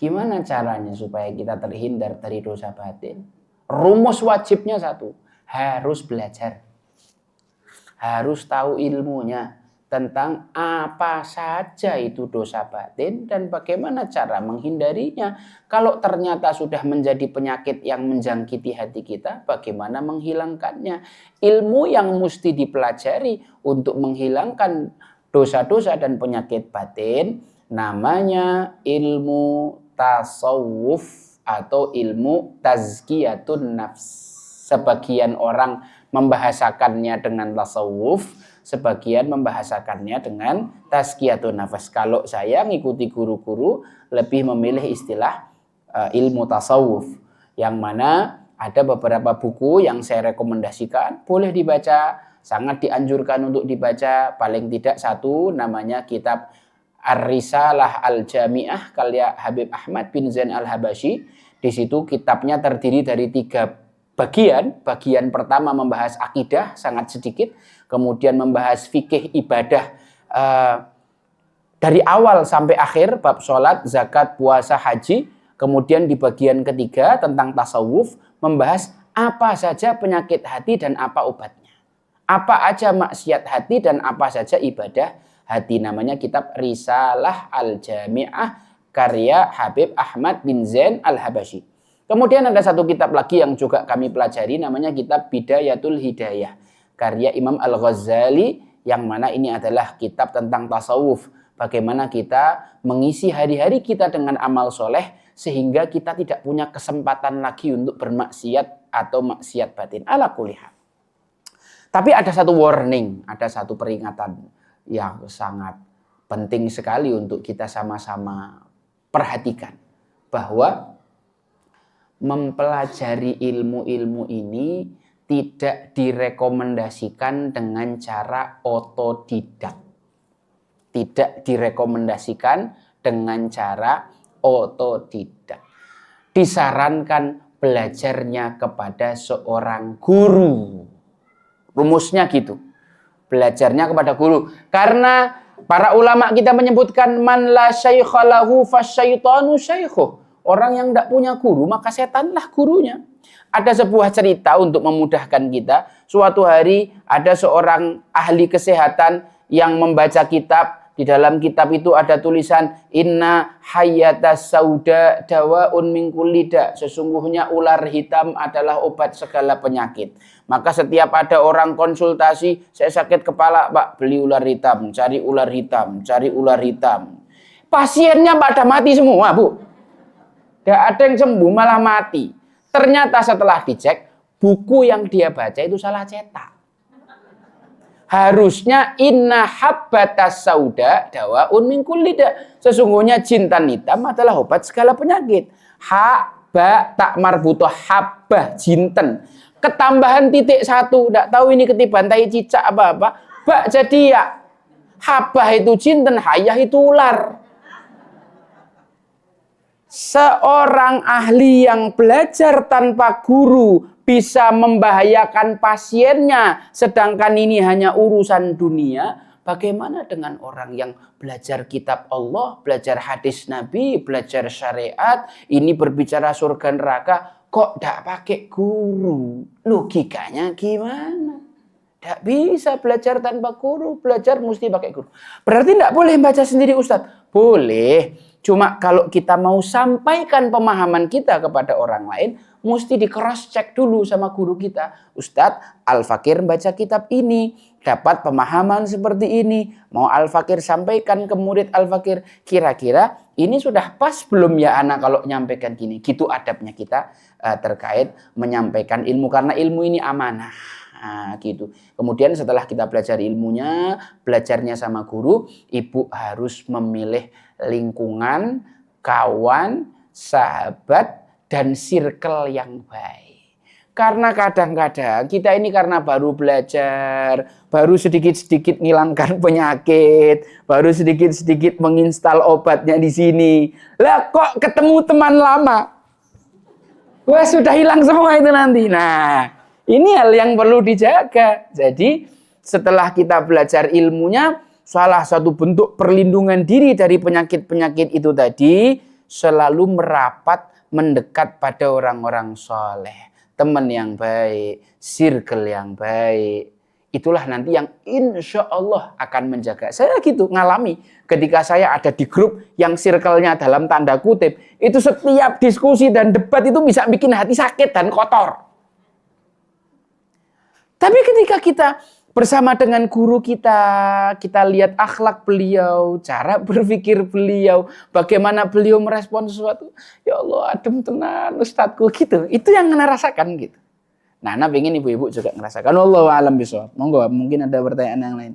Gimana caranya supaya kita terhindar dari dosa batin? Rumus wajibnya satu, harus belajar. Harus tahu ilmunya tentang apa saja itu dosa batin dan bagaimana cara menghindarinya. Kalau ternyata sudah menjadi penyakit yang menjangkiti hati kita, bagaimana menghilangkannya? Ilmu yang mesti dipelajari untuk menghilangkan dosa-dosa dan penyakit batin namanya ilmu tasawuf atau ilmu tazkiyatun nafs. Sebagian orang membahasakannya dengan tasawuf, sebagian membahasakannya dengan tazkiyatun nafs. Kalau saya ngikuti guru-guru lebih memilih istilah ilmu tasawuf, yang mana ada beberapa buku yang saya rekomendasikan, boleh dibaca, sangat dianjurkan untuk dibaca. Paling tidak satu, namanya kitab Ar-Risalah Al-Jami'ah karya Habib Ahmad bin Zain Al-Habasyi. Di situ kitabnya terdiri dari 3 bagian. Bagian pertama membahas akidah, sangat sedikit. Kemudian membahas fikih ibadah dari awal sampai akhir, bab sholat, zakat, puasa, haji. Kemudian di bagian ketiga tentang tasawuf, membahas apa saja penyakit hati dan apa obatnya. Apa aja maksiat hati dan apa saja ibadah hati. Namanya kitab Risalah Al-Jami'ah karya Habib Ahmad bin Zain Al-Habasyi. Kemudian ada satu kitab lagi yang juga kami pelajari, namanya kitab Bidayatul Hidayah karya Imam Al-Ghazali, yang mana ini adalah kitab tentang tasawuf. Bagaimana kita mengisi hari-hari kita dengan amal soleh sehingga kita tidak punya kesempatan lagi untuk bermaksiat atau maksiat batin. Ala kulli hal. Tapi ada satu warning, ada satu peringatan yang sangat penting sekali untuk kita sama-sama perhatikan, bahwa mempelajari ilmu-ilmu ini tidak direkomendasikan dengan cara otodidak. Tidak direkomendasikan dengan cara otodidak. Disarankan belajarnya kepada seorang guru. Rumusnya gitu. Belajarnya kepada guru. Karena para ulama kita menyebutkan man la syaikha lahu fasyaitanu syaikhuh. Orang yang tidak punya guru, maka setanlah gurunya. Ada sebuah cerita untuk memudahkan kita. Suatu hari ada seorang ahli kesehatan yang membaca kitab. Di dalam kitab itu ada tulisan inna hayyatas sauda dawaun min kulli da. Sesungguhnya ular hitam adalah obat segala penyakit. Maka setiap ada orang konsultasi, saya sakit kepala, Pak, beli ular hitam, cari ular hitam, cari ular hitam. Pasiennya pada mati semua, Bu. Tidak ada yang sembuh, malah mati. Ternyata setelah dicek, buku yang dia baca itu salah cetak. Harusnya inna habbatas sauda dawaun min kulli da. Sesungguhnya jintan hitam adalah obat segala penyakit. Habba tak marbutoh habbah jinten. Ketambahan titik 1, tidak tahu ini ketiban tai cicak apa-apa. Bak jadi ya. Habbah itu jinten, hayah itu ular. Seorang ahli yang belajar tanpa guru bisa membahayakan pasiennya, sedangkan ini hanya urusan dunia. Bagaimana dengan orang yang belajar kitab Allah, belajar hadis Nabi, belajar syariat, ini berbicara surga neraka, kok tidak pakai guru? Logikanya gimana? Tidak bisa belajar tanpa guru, belajar mesti pakai guru. Berarti tidak boleh baca sendiri, Ustadz? Boleh. Cuma kalau kita mau sampaikan pemahaman kita kepada orang lain, mesti di cross check dulu sama guru kita. Ustadz, Al-Fakir baca kitab ini, dapat pemahaman seperti ini. Mau Al-Fakir sampaikan ke murid Al-Fakir, kira-kira ini sudah pas belum ya anak kalau nyampaikan gini? Gitu adabnya kita terkait menyampaikan ilmu, karena ilmu ini amanah. Nah, gitu. Kemudian setelah kita belajar ilmunya, belajarnya sama guru, ibu harus memilih lingkungan, kawan, sahabat, dan circle yang baik. Karena kadang-kadang kita ini karena baru belajar, baru sedikit-sedikit ngilangkan penyakit, baru sedikit-sedikit menginstal obatnya di sini. Lah kok ketemu teman lama? Wah, sudah hilang semua itu nanti. Nah, ini hal yang perlu dijaga. Jadi setelah kita belajar ilmunya, salah satu bentuk perlindungan diri dari penyakit-penyakit itu tadi, selalu merapat mendekat pada orang-orang soleh, teman yang baik, circle yang baik. Itulah nanti yang insya Allah akan menjaga. Saya gitu ngalami ketika saya ada di grup yang circle-nya dalam tanda kutip, itu setiap diskusi dan debat itu bisa bikin hati sakit dan kotor. Tapi ketika kita bersama dengan guru kita lihat akhlak beliau, cara berpikir beliau, bagaimana beliau merespon sesuatu. Ya Allah, adem tenan ustadku gitu. Itu yang Ana rasakan gitu. Nah, Ana pengen ibu-ibu juga ngerasakan. Wallahu a'lam bishawab. Monggo, mungkin ada pertanyaan yang lain.